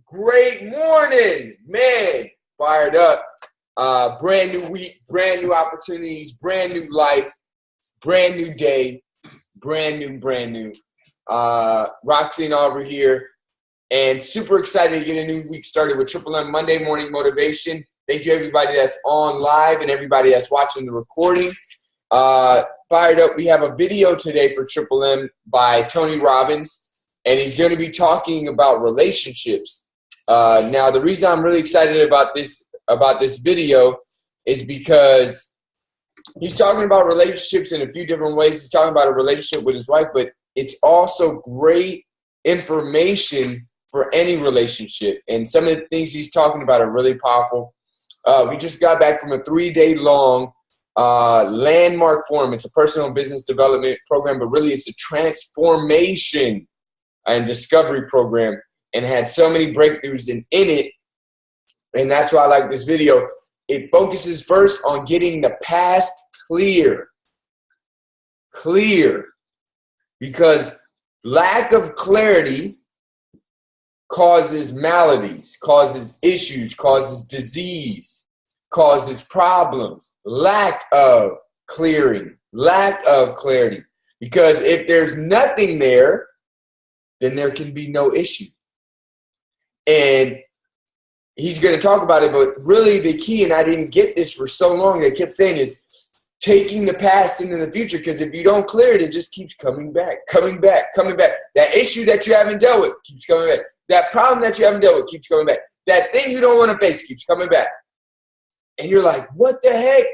Great morning, man. Fired up. Brand new week, brand new opportunities, brand new life, brand new day, brand new. Roxy and Aubrey here, and super excited to get a new week started with Triple M Monday Morning Motivation. Thank you everybody that's on live and everybody that's watching the recording. Fired up. We have a video today for Triple M by Tony Robbins, and he's going to be talking about relationships. Now, the reason I'm really excited about this video is because he's talking about relationships in a few different ways. He's talking about a relationship with his wife, but it's also great information for any relationship. And some of the things he's talking about are really powerful. We just got back from a 3-day-long landmark forum. It's a personal business development program, but really it's a transformation and discovery program, and had so many breakthroughs in it. And that's why I like this video. It focuses first on getting the past clear. Because lack of clarity causes maladies, causes issues, causes disease, causes problems. Lack of clarity. Because if there's nothing there, then there can be no issue. And he's going to talk about it, but really the key, and I didn't get this for so long, I kept saying, is taking the past into the future, because if you don't clear it, it just keeps coming back. That issue that you haven't dealt with keeps coming back. That problem that you haven't dealt with keeps coming back. That thing you don't want to face keeps coming back. And you're like, what the heck?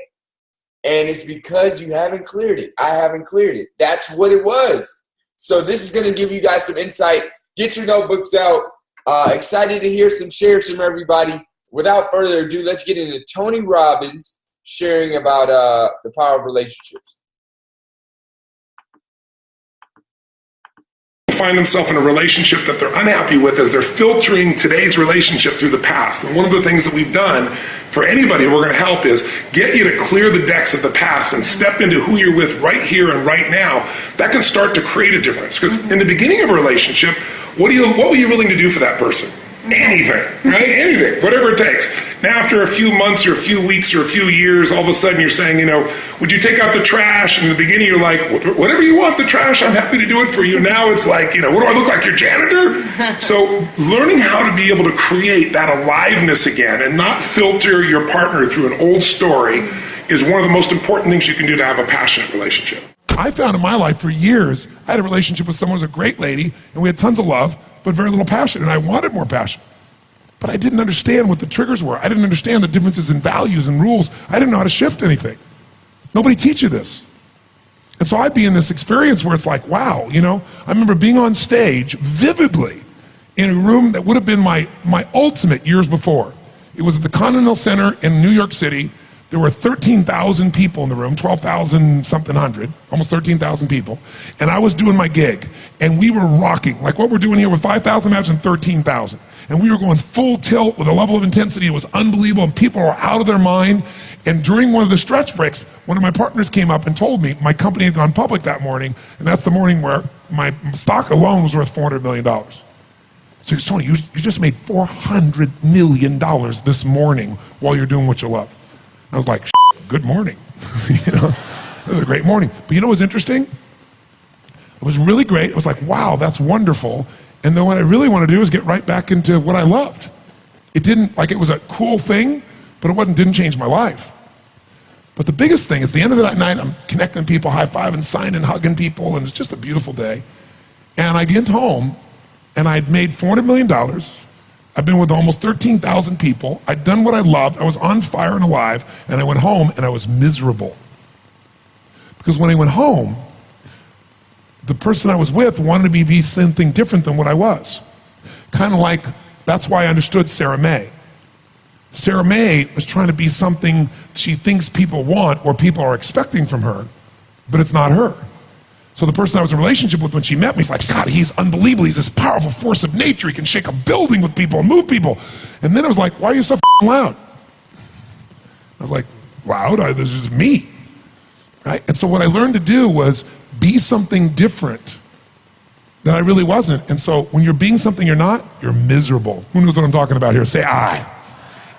And it's because you haven't cleared it. I haven't cleared it. That's what it was. So this is going to give you guys some insight. Get your notebooks out. Excited to hear some shares from everybody. Without further ado, let's get into Tony Robbins sharing about the power of relationships. Find themselves in a relationship that they're unhappy with as they're filtering today's relationship through the past. And one of the things that we've done for anybody we're going to help is get you to clear the decks of the past and step into who you're with right here and right now. That can start to create a difference. Because in the beginning of a relationship, what were you willing to do for that person? Anything, right? Anything, whatever it takes. Now, after a few months or a few weeks or a few years, all of a sudden you're saying, would you take out the trash? And in the beginning you're like, whatever you want, the trash, I'm happy to do it for you. Now it's like, what do I look like, your janitor? So learning how to be able to create that aliveness again and not filter your partner through an old story is one of the most important things you can do to have a passionate relationship. I found in my life for years, I had a relationship with someone who was a great lady, and we had tons of love, but very little passion, and I wanted more passion. But I didn't understand what the triggers were. I didn't understand the differences in values and rules. I didn't know how to shift anything. Nobody teach you this. And so I'd be in this experience where it's like, wow, I remember being on stage vividly in a room that would have been my ultimate years before. It was at the Continental Center in New York City. There were 13,000 people in the room, 12,000 something hundred, almost 13,000 people. And I was doing my gig, and we were rocking. Like what we're doing here with 5,000, imagine 13,000. And we were going full tilt with a level of intensity. It was unbelievable, and people were out of their mind. And during one of the stretch breaks, one of my partners came up and told me my company had gone public that morning, and that's the morning where my stock alone was worth $400 million. So he's Tony, you just made $400 million this morning while you're doing what you love. I was like, good morning. It was a great morning. But what was interesting? It was really great. It was like, wow, that's wonderful. And then what I really want to do is get right back into what I loved. It was a cool thing, but it didn't change my life. But the biggest thing is at the end of that night, I'm connecting people, high-fiving, signing, hugging people, and it's just a beautiful day. And I get home, and I'd made $400 million. I've been with almost 13,000 people. I'd done what I loved. I was on fire and alive, and I went home and I was miserable. Because when I went home, the person I was with wanted me to be something different than what I was. Kind of like, that's why I understood Sarah May. Sarah May was trying to be something she thinks people want or people are expecting from her, but it's not her. So the person I was in a relationship with when she met me, he's like, God, he's unbelievable. He's this powerful force of nature. He can shake a building with people and move people. And then I was like, why are you so loud? I was like, loud? This is me. Right? And so what I learned to do was be something different that I really wasn't. And so when you're being something you're not, you're miserable. Who knows what I'm talking about here? Say I.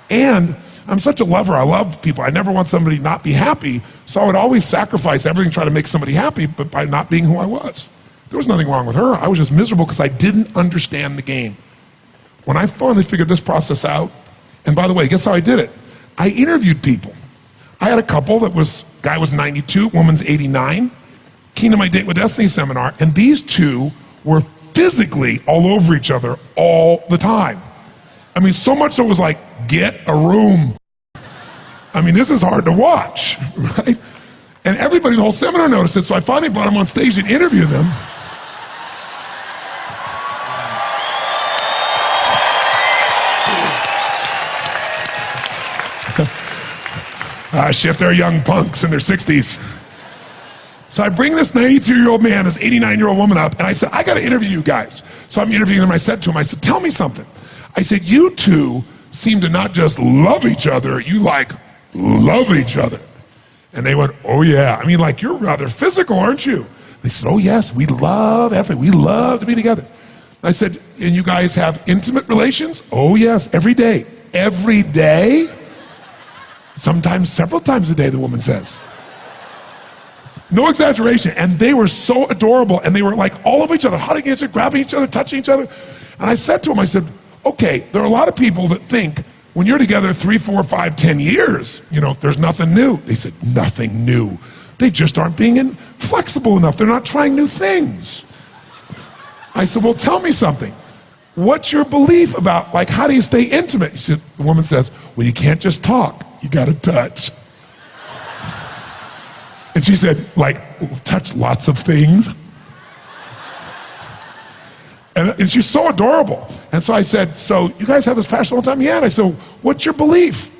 And I'm such a lover. I love people. I never want somebody to not be happy. So I would always sacrifice everything to try to make somebody happy, but by not being who I was. There was nothing wrong with her. I was just miserable because I didn't understand the game. When I finally figured this process out, and by the way, guess how I did it? I interviewed people. I had a couple guy was 92, woman's 89, came to my Date with Destiny seminar, and these two were physically all over each other all the time. I mean, so much so it was like, get a room. I mean, this is hard to watch, right? And everybody in the whole seminar noticed it, so I finally brought them on stage and interviewed them. Shit, they're young punks in their 60s. So I bring this 92-year-old man, this 89-year-old woman up, and I said, I got to interview you guys. So I'm interviewing them. I said to him, I said, tell me something. I said, you two seem to not just love each other, you love each other. And they went, oh yeah. I mean, you're rather physical, aren't you? They said, oh yes, we love to be together. I said, and you guys have intimate relations? Oh yes, every day. Every day? Sometimes several times a day, the woman says. No exaggeration. And they were so adorable, and they were all over each other, hugging each other, grabbing each other, touching each other. And I said to him, I said, okay, there are a lot of people that think when you're together 3, 4, 5, 10 years, there's nothing new. They said, nothing new. They just aren't being flexible enough. They're not trying new things. I said, well, tell me something. What's your belief about, how do you stay intimate? The woman says, well, you can't just talk. You got to touch. And she said, touch lots of things. And she's so adorable. And so I said, so you guys have this passion all the time? Yeah. And I said, what's your belief?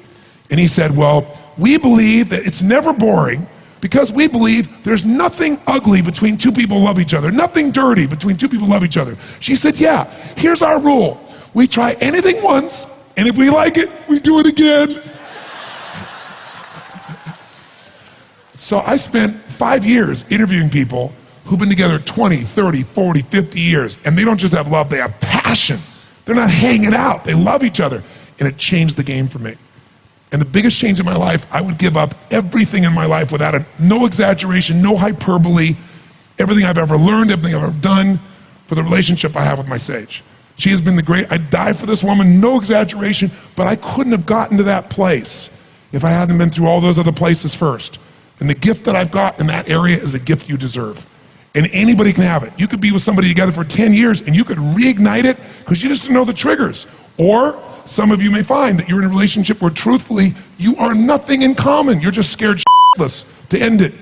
And he said, well, we believe that it's never boring because we believe there's nothing ugly between two people who love each other, nothing dirty between two people who love each other. She said, yeah, here's our rule. We try anything once, and if we like it, we do it again. So I spent 5 years interviewing people who've been together 20, 30, 40, 50 years, and they don't just have love, they have passion. They're not hanging out, they love each other, and it changed the game for me. And the biggest change in my life, I would give up everything in my life without no exaggeration, no hyperbole, everything I've ever learned, everything I've ever done for the relationship I have with my sage. She has been I'd die for this woman, no exaggeration, but I couldn't have gotten to that place if I hadn't been through all those other places first. And the gift that I've got in that area is a gift you deserve. And anybody can have it. You could be with somebody together for 10 years and you could reignite it because you just didn't know the triggers. Or some of you may find that you're in a relationship where truthfully, you are nothing in common. You're just scared shitless to end it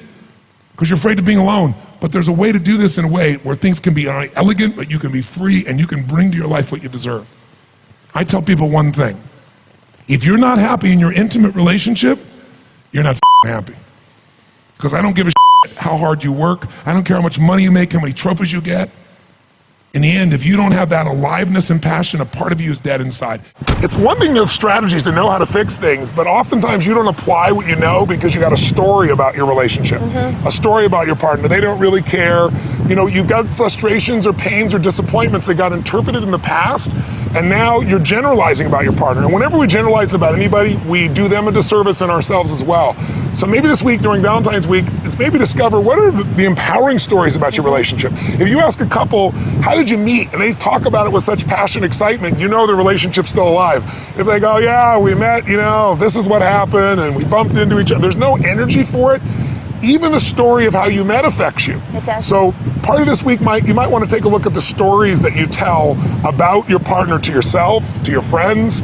because you're afraid of being alone. But there's a way to do this in a way where things can be elegant, but you can be free and you can bring to your life what you deserve. I tell people one thing. If you're not happy in your intimate relationship, you're not happy. Because I don't give a shit how hard you work. I don't care how much money you make, how many trophies you get. In the end, if you don't have that aliveness and passion, a part of you is dead inside. It's one thing to have strategies to know how to fix things, but oftentimes you don't apply what you know because you got a story about your relationship, a story about your partner. They don't really care. You've got frustrations or pains or disappointments that got interpreted in the past, and now you're generalizing about your partner. And whenever we generalize about anybody, we do them a disservice and ourselves as well. So maybe this week during Valentine's Week is maybe discover what are the empowering stories about your relationship. If you ask a couple, how did you meet? And they talk about it with such passion, excitement, the relationship's still alive. If they go, yeah, we met, this is what happened, and we bumped into each other, there's no energy for it. Even the story of how you met affects you. It does. So part of this week, you might want to take a look at the stories that you tell about your partner to yourself, to your friends,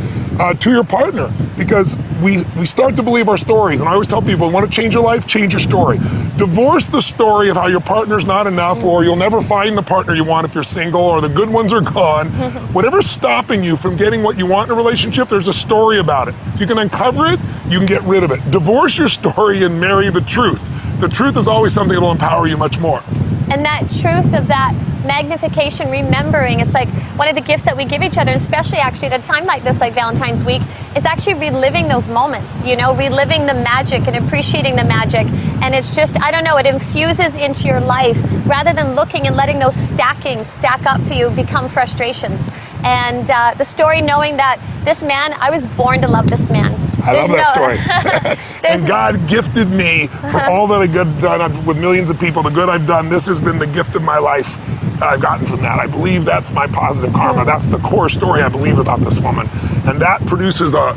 to your partner, because we start to believe our stories. And I always tell people, want to change your life, change your story. Divorce the story of how your partner's not enough, or you'll never find the partner you want if you're single, or the good ones are gone. Whatever's stopping you from getting what you want in a relationship, there's a story about it. If you can uncover it, you can get rid of it. Divorce your story and marry the truth. The truth is always something that will empower you much more. And that truth of that magnification, remembering, it's like one of the gifts that we give each other, especially actually at a time like this, like Valentine's Week, is actually reliving those moments, reliving the magic and appreciating the magic And it's just, I don't know, it infuses into your life rather than looking and letting those stack up for you become frustrations. And the story knowing that this man, I was born to love this man. I love that story. And God gifted me for all that I've done with millions of people, the good I've done. This has been the gift of my life I've gotten from that. I believe that's my positive karma. That's the core story I believe about this woman. And that produces a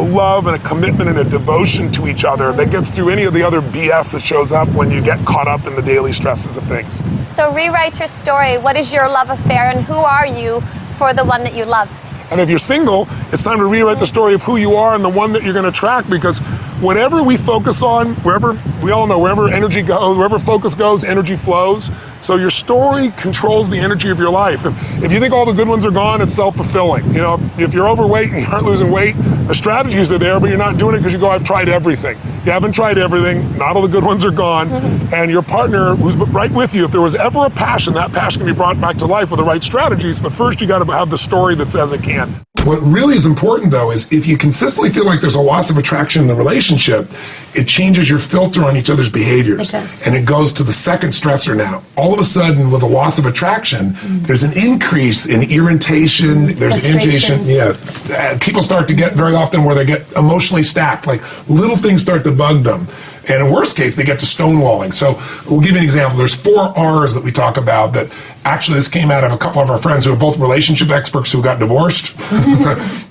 love and a commitment and a devotion to each other that gets through any of the other BS that shows up when you get caught up in the daily stresses of things. So rewrite your story. What is your love affair and who are you for the one that you love? And if you're single, it's time to rewrite the story of who you are and the one that you're going to attract, because whatever we focus on, wherever, we all know, wherever energy goes, wherever focus goes, energy flows. So your story controls the energy of your life. If you think all the good ones are gone, it's self-fulfilling. You know, if you're overweight and you aren't losing weight, the strategies are there, but you're not doing it because you go, I've tried everything. You haven't tried everything, not all the good ones are gone, and your partner who's right with you, if there was ever a passion, that passion can be brought back to life with the right strategies, but first you got to have the story that says it can. What really is important, though, is if you consistently feel like there's a loss of attraction in the relationship, it changes your filter on each other's behaviors. It does. And it goes to the second stressor now. All of a sudden, with a loss of attraction, there's an increase in irritation, there's irritation. Yeah. People start to get very often where they get emotionally stacked, like little things start to bug them. And in worst case, they get to stonewalling. So we'll give you an example. There's 4 R's that we talk about that actually this came out of a couple of our friends who are both relationship experts who got divorced,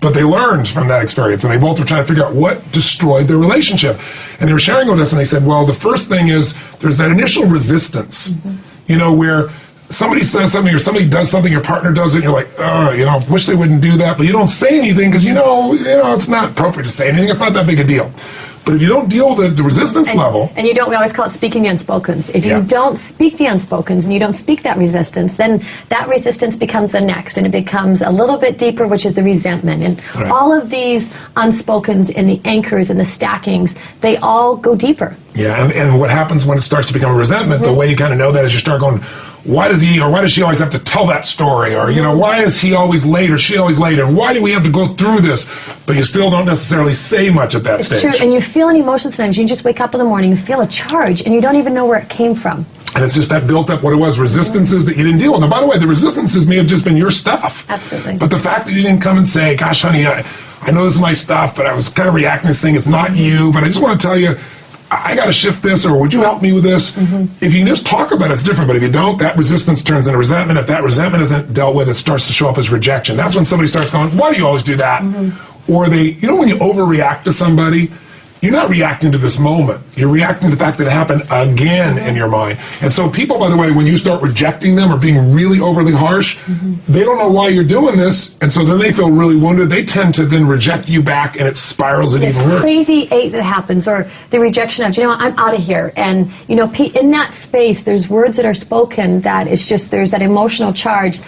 but they learned from that experience, and they both were trying to figure out what destroyed their relationship. And they were sharing with us, and they said, well, the first thing is there's that initial resistance, you know, where somebody says something or somebody does something, your partner does it, and you're like, oh, you know, wish they wouldn't do that, but you don't say anything because you know it's not appropriate to say anything. It's not that big a deal. But if you don't deal with the resistance level... And you don't, we always call it speaking the unspokens. If you don't speak the unspokens and you don't speak that resistance, then that resistance becomes the next, and it becomes a little bit deeper, which is the resentment. And all of these unspokens and the anchors and the stackings, they all go deeper. Yeah, and what happens when it starts to become a resentment, the way you kind of know that is you start going, why does he or why does she always have to tell that story? Or, you know, why is he always late or she always late? And why do we have to go through this? But you still don't necessarily say much at that stage. It's true, and you feel an emotion sometimes. You just wake up in the morning, you feel a charge, and you don't even know where it came from. And it's just that built up what it was, resistances that you didn't deal with. And by the way, the resistances may have just been your stuff. Absolutely. But the fact that you didn't come and say, gosh, honey, I know this is my stuff, but I was kind of reacting to this thing. It's not you, but I just want to tell you, I got to shift this, or would you help me with this? If you can just talk about it, it's different. But if you don't, that resistance turns into resentment. If that resentment isn't dealt with, it starts to show up as rejection. That's when somebody starts going, why do you always do that? Or they, you know, when you overreact to somebody, you're not reacting to this moment. You're reacting to the fact that it happened again in your mind. And so people, by the way, when you start rejecting them or being really overly harsh, they don't know why you're doing this. And so then they feel really wounded. They tend to then reject you back, and it spirals it even worse. It's crazy 8 that happens, or the rejection of, you know what, I'm out of here. And, you know, in that space, there's words that are spoken that it's just, there's that emotional charge.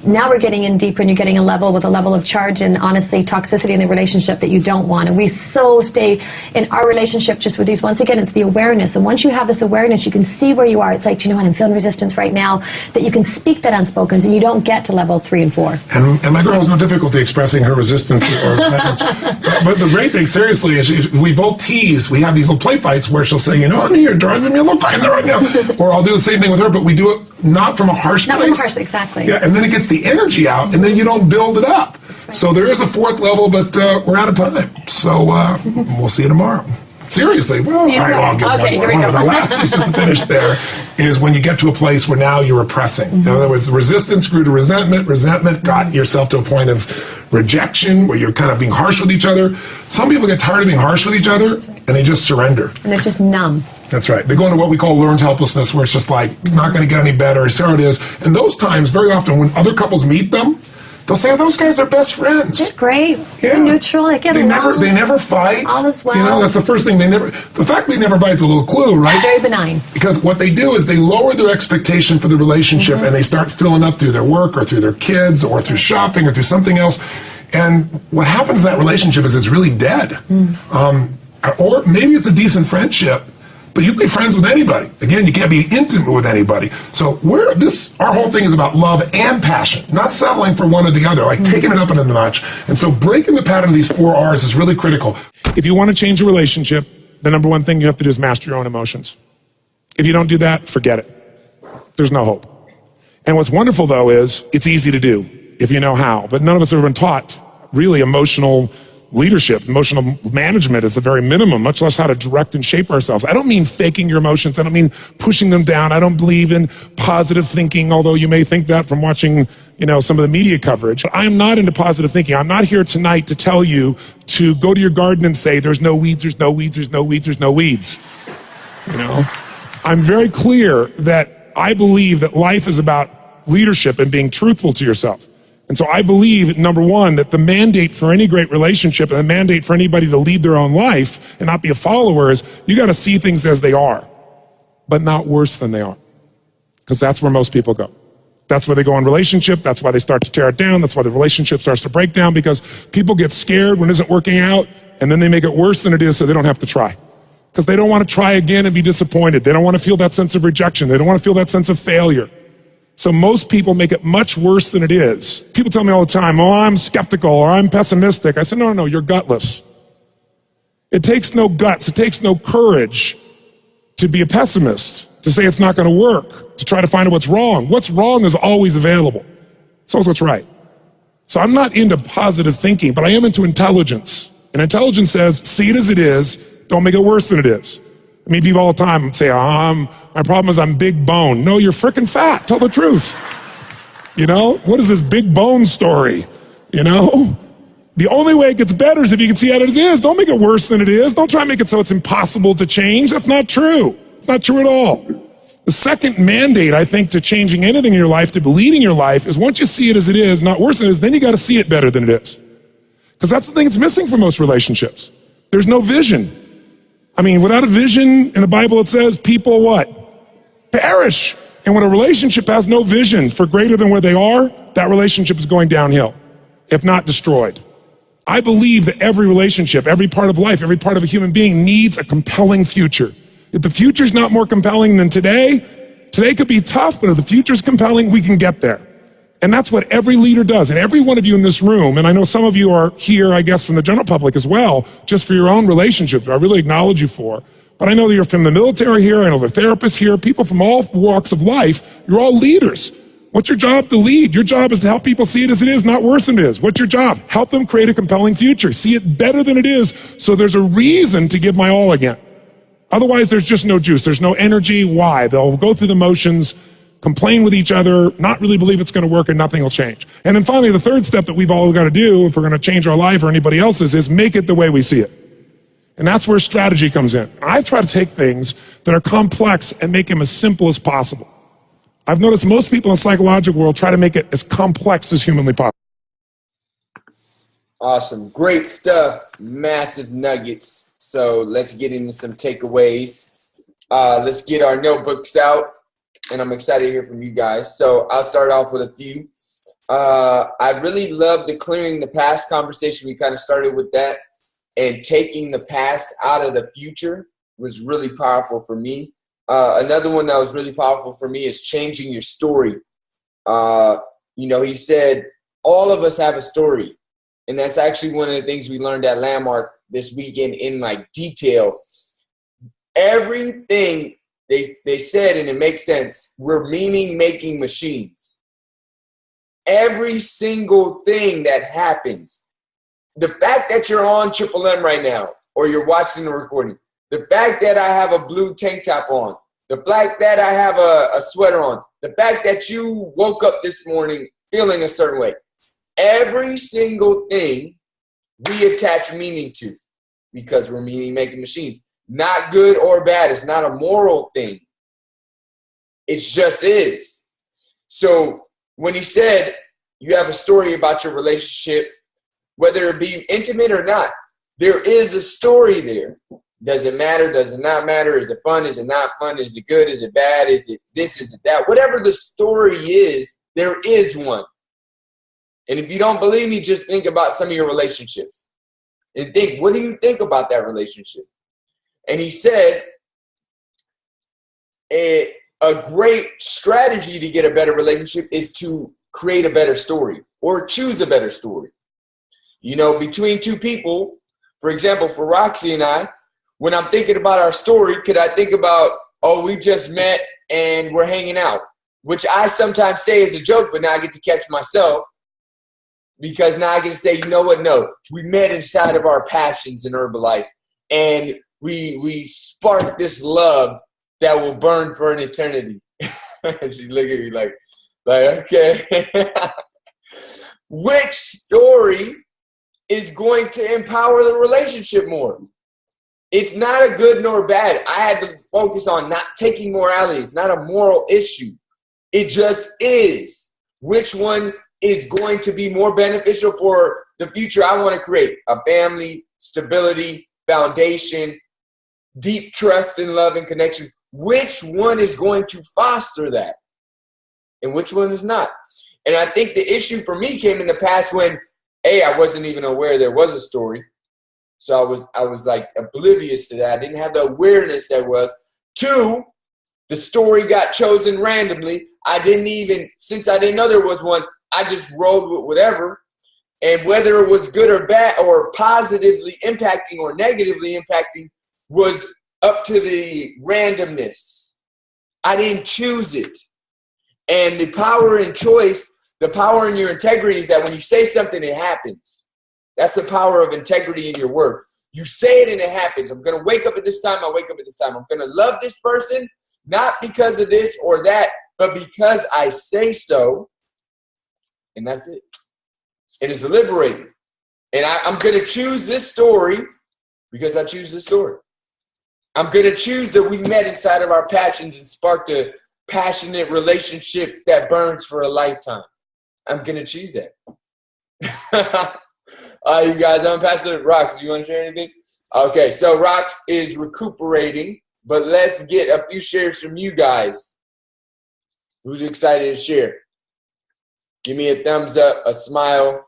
Now we're getting in deeper, and you're getting a level with a level of charge and honestly toxicity in the relationship that you don't want. And we so stay in our relationship just with these. Once again, it's the awareness. And once you have this awareness, you can see where you are. It's like, you know what, I'm feeling resistance right now, that you can speak that unspokens, and you don't get to level 3 and 4. And my girl has no difficulty expressing her resistance or but the great thing, seriously, is we both tease. We have these little play fights where she'll say, you know, honey, you're driving me a little crazy right now. Or I'll do the same thing with her, but we do it not from a harsh place. Not from a harsh, exactly. Yeah, and then it gets the energy out, and then you don't build it up. Right. So there is a 4th level, but we're out of time. So we'll see you tomorrow. Seriously. Well, all right, well, I'll give one more. The last piece is to finish there is when you get to a place where now you're repressing. In other words, resistance grew to resentment. Resentment got yourself to a point of rejection where you're kind of being harsh with each other. Some people get tired of being harsh with each other, and they just surrender. And they're just numb. That's right. They go into what we call learned helplessness, where it's just like, not going to get any better, so it is. And those times, very often, when other couples meet them, they'll say, those guys are best friends. They're great. Yeah. They're neutral. They get along. They never fight. All is well. You know, that's the first thing. The fact they never fight is a little clue, right? Very benign. Because what they do is they lower their expectation for the relationship, and they start filling up through their work or through their kids or through shopping or through something else. And what happens in that relationship is it's really dead. Or maybe it's a decent friendship, but you can be friends with anybody. Again, you can't be intimate with anybody. So our whole thing is about love and passion, not settling for one or the other, like taking it up another notch. And so breaking the pattern of these 4 R's is really critical. If you want to change a relationship, the number one thing you have to do is master your own emotions. If you don't do that, forget it. There's no hope. And what's wonderful, though, is it's easy to do if you know how. But none of us have been taught really emotional leadership. Emotional management is the very minimum, much less how to direct and shape ourselves. I don't mean faking your emotions. I don't mean pushing them down. I don't believe in positive thinking, although you may think that from watching, some of the media coverage. I am not into positive thinking. I'm not here tonight to tell you to go to your garden and say, there's no weeds, there's no weeds, there's no weeds, there's no weeds. I'm very clear that I believe that life is about leadership and being truthful to yourself. And so I believe, number one, that the mandate for any great relationship and the mandate for anybody to lead their own life and not be a follower is you got to see things as they are, but not worse than they are. Because that's where most people go. That's where they go in relationship. That's why they start to tear it down. That's why the relationship starts to break down, because people get scared when it isn't working out, and then they make it worse than it is so they don't have to try. Because they don't want to try again and be disappointed. They don't want to feel that sense of rejection. They don't want to feel that sense of failure. So most people make it much worse than it is. People tell me all the time, oh, I'm skeptical or I'm pessimistic. I said, no, you're gutless. It takes no guts, it takes no courage to be a pessimist, to say it's not going to work, to try to find out what's wrong. What's wrong is always available. So is what's right. So I'm not into positive thinking, but I am into intelligence. And intelligence says, see it as it is, don't make it worse than it is. I mean, people all the time say, my problem is I'm big bone. No, you're freaking fat. Tell the truth. What is this big bone story? The only way it gets better is if you can see it as it is. Don't make it worse than it is. Don't try to make it so it's impossible to change. That's not true. It's not true at all. The second mandate, I think, to changing anything in your life, to leading your life, is once you see it as it is, not worse than it is, then you got to see it better than it is. Because that's the thing that's missing from most relationships. There's no vision. I mean, without a vision, in the Bible it says, people what? Perish. And when a relationship has no vision for greater than where they are, that relationship is going downhill, if not destroyed. I believe that every relationship, every part of life, every part of a human being needs a compelling future. If the future is not more compelling than today could be tough, but if the future is compelling, we can get there. And that's what every leader does. And every one of you in this room, and I know some of you are here, I guess, from the general public as well, just for your own relationships, I really acknowledge you for. But I know that you're from the military here, I know the therapists here, people from all walks of life, you're all leaders. What's your job? To lead. Your job is to help people see it as it is, not worse than it is. What's your job? Help them create a compelling future. See it better than it is, so there's a reason to give my all again. Otherwise, there's just no juice. There's no energy. Why? They'll go through the motions, complain with each other, not really believe it's going to work, and nothing will change. And then finally, the third step that we've all got to do if we're going to change our life or anybody else's is make it the way we see it. And that's where strategy comes in. I try to take things that are complex and make them as simple as possible. I've noticed most people in the psychological world try to make it as complex as humanly possible. Awesome. Great stuff. Massive nuggets. So let's get into some takeaways. Let's get our notebooks out. And I'm excited to hear from you guys. So I'll start off with a few. I really love the clearing the past conversation. We kind of started with that. And taking the past out of the future was really powerful for me. Another one that was really powerful for me is changing your story. He said, all of us have a story. And that's actually one of the things we learned at Landmark this weekend in detail. Everything they said, and it makes sense, we're meaning-making machines. Every single thing that happens, the fact that you're on Triple M right now, or you're watching the recording, the fact that I have a blue tank top on, the fact that I have a sweater on, the fact that you woke up this morning feeling a certain way, every single thing we attach meaning to because we're meaning-making machines. Not good or bad. It's not a moral thing. It just is. So when he said you have a story about your relationship, whether it be intimate or not, there is a story there. Does it matter? Does it not matter? Is it fun? Is it not fun? Is it good? Is it bad? Is it this? Is it that? Whatever the story is, there is one. And if you don't believe me, just think about some of your relationships. And think, what do you think about that relationship? And he said, a great strategy to get a better relationship is to create a better story or choose a better story. Between two people, for example, for Roxy and I, when I'm thinking about our story, could I think about, oh, we just met and we're hanging out, which I sometimes say is a joke, but now I get to catch myself because now I get to say, you know what? No, we met inside of our passions in Herbalife, and we sparked this love that will burn for an eternity. She looked at me like okay. Which story is going to empower the relationship more? It's not a good nor bad. I had to focus on not taking morality. It's not a moral issue. It just is. Which one is going to be more beneficial for the future I want to create? A family, stability, foundation, deep trust and love and connection. Which one is going to foster that? And which one is not? And I think the issue for me came in the past when, A, I wasn't even aware there was a story. So I was like oblivious to that. I didn't have the awareness there was. 2, the story got chosen randomly. Since I didn't know there was one, I just rolled with whatever. And whether it was good or bad or positively impacting or negatively impacting was up to the randomness. I didn't choose it. And the power in choice, the power in your integrity is that when you say something, it happens. That's the power of integrity in your word. You say it and it happens. I'm going to wake up at this time. I wake up at this time. I'm going to love this person, not because of this or that, but because I say so. And that's it. And it's liberating. And I'm going to choose this story because I choose this story. I'm going to choose that we met inside of our passions and sparked a passionate relationship that burns for a lifetime. I'm going to choose that. All right, you guys, I'm Pastor Rox. Do you want to share anything? Okay, so Rox is recuperating, but let's get a few shares from you guys. Who's excited to share? Give me a thumbs up, a smile,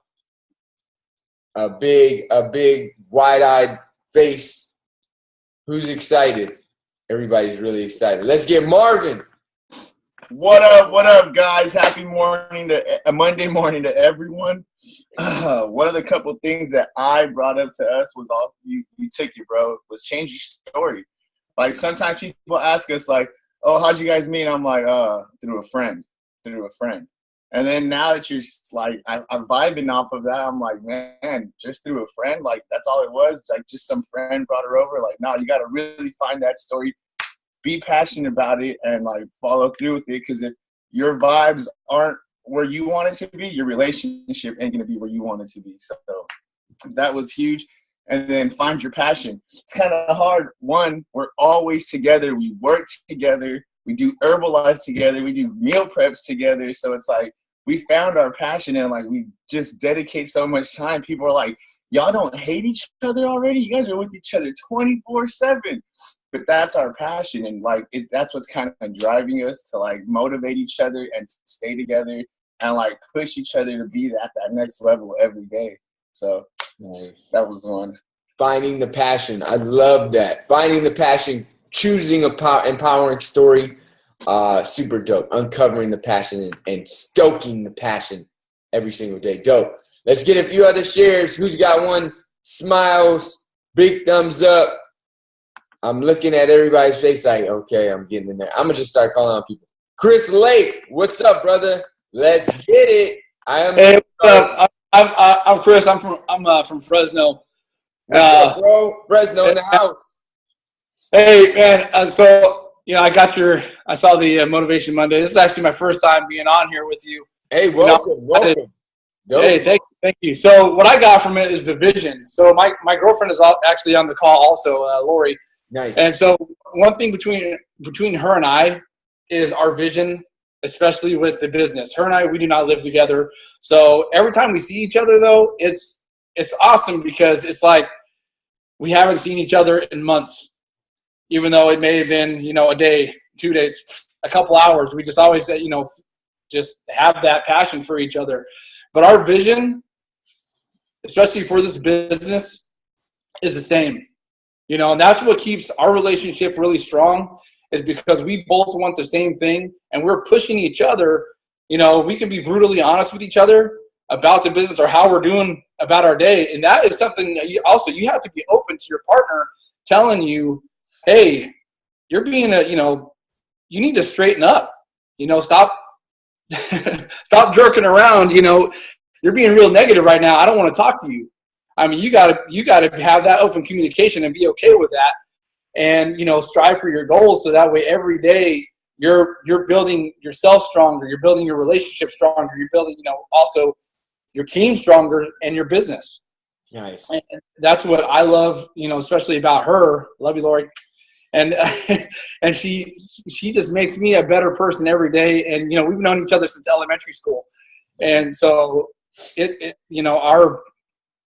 a big wide-eyed face. Who's excited? Everybody's really excited. Let's get Marvin. What up, guys? Happy Monday morning to everyone. One of the couple things that I brought up to us was you took it, bro, was change your story. Like sometimes people ask us like, oh, how'd you guys meet? I'm like, through a friend. And then now that you're like, I'm vibing off of that, I'm like, man, just through a friend, like that's all it was. Like just some friend brought her over. Like, no, you got to really find that story. Be passionate about it and like follow through with it, because if your vibes aren't where you want it to be, your relationship ain't gonna be where you want it to be. So that was huge. And then find your passion. It's kind of hard. One, we're always together. We work together. We do Herbalife together. We do meal preps together. So it's like we found our passion and like we just dedicate so much time. People are like, y'all don't hate each other already? You guys are with each other 24/7. But that's our passion, and like that's what's kind of driving us to like motivate each other and stay together and like push each other to be at that next level every day. So that was one. Finding the passion. I love that. Finding the passion, choosing a empowering story. Super dope. Uncovering the passion and stoking the passion every single day. Dope. Let's get a few other shares. Who's got one? Smiles, big thumbs up. I'm looking at everybody's face like, okay, I'm getting in there. I'm going to just start calling on people. Chris Lake, what's up, brother? Let's get it. Hey, what's up? I'm Chris. I'm from Fresno. What's up, bro? Fresno in the house. Hey, man. So, I saw the Motivation Monday. This is actually my first time being on here with you. Hey, welcome. Hey, thank you. So what I got from it is the vision. So my girlfriend is actually on the call also, Lori. Nice. And so one thing between her and I is our vision, especially with the business. Her and I, we do not live together. So every time we see each other, though, it's awesome because it's like we haven't seen each other in months, even though it may have been, a day, 2 days, a couple hours. We just always say, just have that passion for each other. But our vision, especially for this business, is the same. And that's what keeps our relationship really strong, is because we both want the same thing and we're pushing each other. We can be brutally honest with each other about the business or how we're doing about our day. And that is something you have to be open to your partner telling you, hey, you're being you need to straighten up. Stop stop jerking around. You're being real negative right now. I don't want to talk to you. I mean, you gotta have that open communication and be okay with that, and strive for your goals, so that way every day you're building yourself stronger, you're building your relationship stronger, you're building also your team stronger and your business. Nice. And that's what I love, especially about her. Love you, Lori. And and she just makes me a better person every day. And we've known each other since elementary school, and so our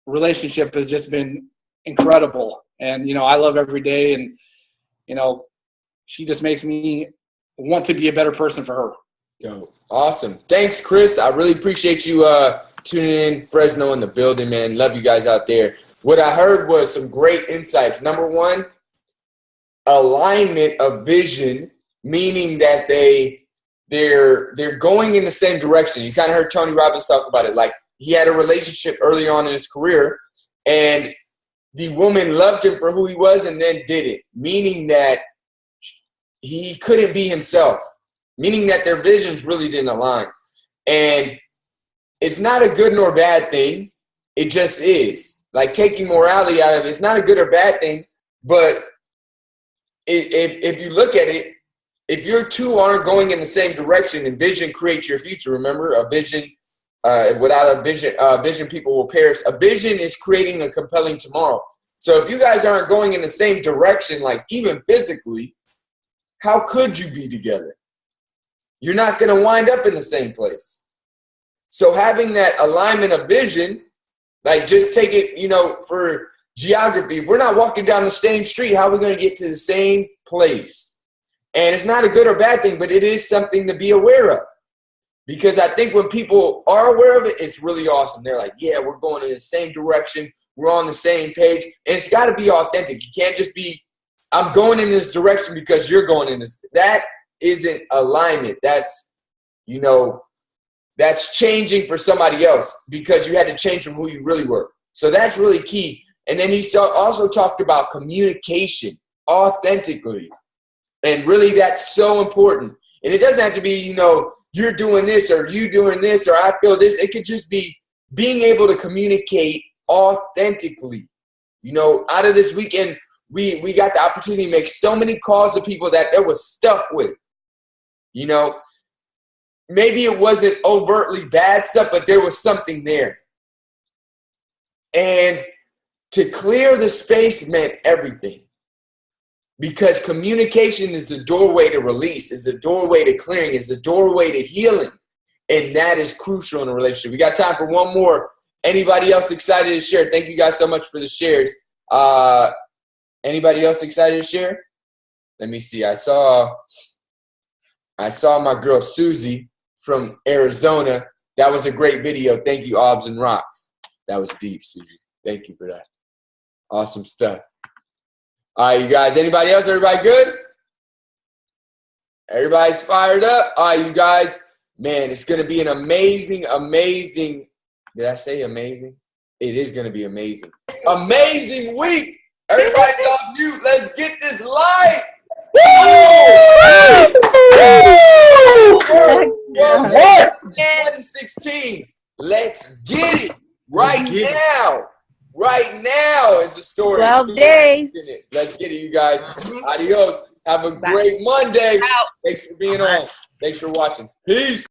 relationship has just been incredible. And I love every day, and she just makes me want to be a better person for her. Yo, awesome. Thanks, Chris. I really appreciate you tuning in. Fresno in the building, man. Love you guys out there. What I heard was some great insights. Number one, alignment of vision, meaning that they're going in the same direction. You kind of heard Tony Robbins talk about it. Like, he had a relationship early on in his career, and the woman loved him for who he was and then didn't, meaning that he couldn't be himself, meaning that their visions really didn't align. And it's not a good nor bad thing. It just is. Like, taking morality out of it, it's not a good or bad thing, but if you look at it, if your two aren't going in the same direction, and vision creates your future, remember, a vision, without a vision, people will perish. A vision is creating a compelling tomorrow. So if you guys aren't going in the same direction, like even physically, how could you be together? You're not going to wind up in the same place. So having that alignment of vision, like, just take it, for geography. If we're not walking down the same street, how are we going to get to the same place? And it's not a good or bad thing, but it is something to be aware of. Because I think when people are aware of it, it's really awesome. They're like, yeah, we're going in the same direction. We're on the same page. And it's got to be authentic. You can't just be, I'm going in this direction because you're going in this. That isn't alignment. That's, that's changing for somebody else because you had to change from who you really were. So that's really key. And then he also talked about communication authentically. And really, that's so important. And it doesn't have to be, you're doing this or you doing this or I feel this. It could just be being able to communicate authentically. Out of this weekend, we got the opportunity to make so many calls to people that there was stuff with. Maybe it wasn't overtly bad stuff, but there was something there. And to clear the space meant everything. Because communication is the doorway to release, is the doorway to clearing, is the doorway to healing. And that is crucial in a relationship. We got time for one more. Anybody else excited to share? Thank you guys so much for the shares. Anybody else excited to share? Let me see. I saw my girl Susie from Arizona. That was a great video. Thank you, Aubs and Rox. That was deep, Susie. Thank you for that. Awesome stuff. All right, you guys. Anybody else? Everybody good? Everybody's fired up? All right, you guys. Man, it's going to be an amazing. Did I say amazing? It is going to be amazing. Amazing week. Everybody off mute. Let's get this live. What? 2016. Let's get it right now. Right now is the story. 12 days. Let's get it, you guys. Adios. Have a great Monday. Thanks for being on. Thanks for watching. Peace.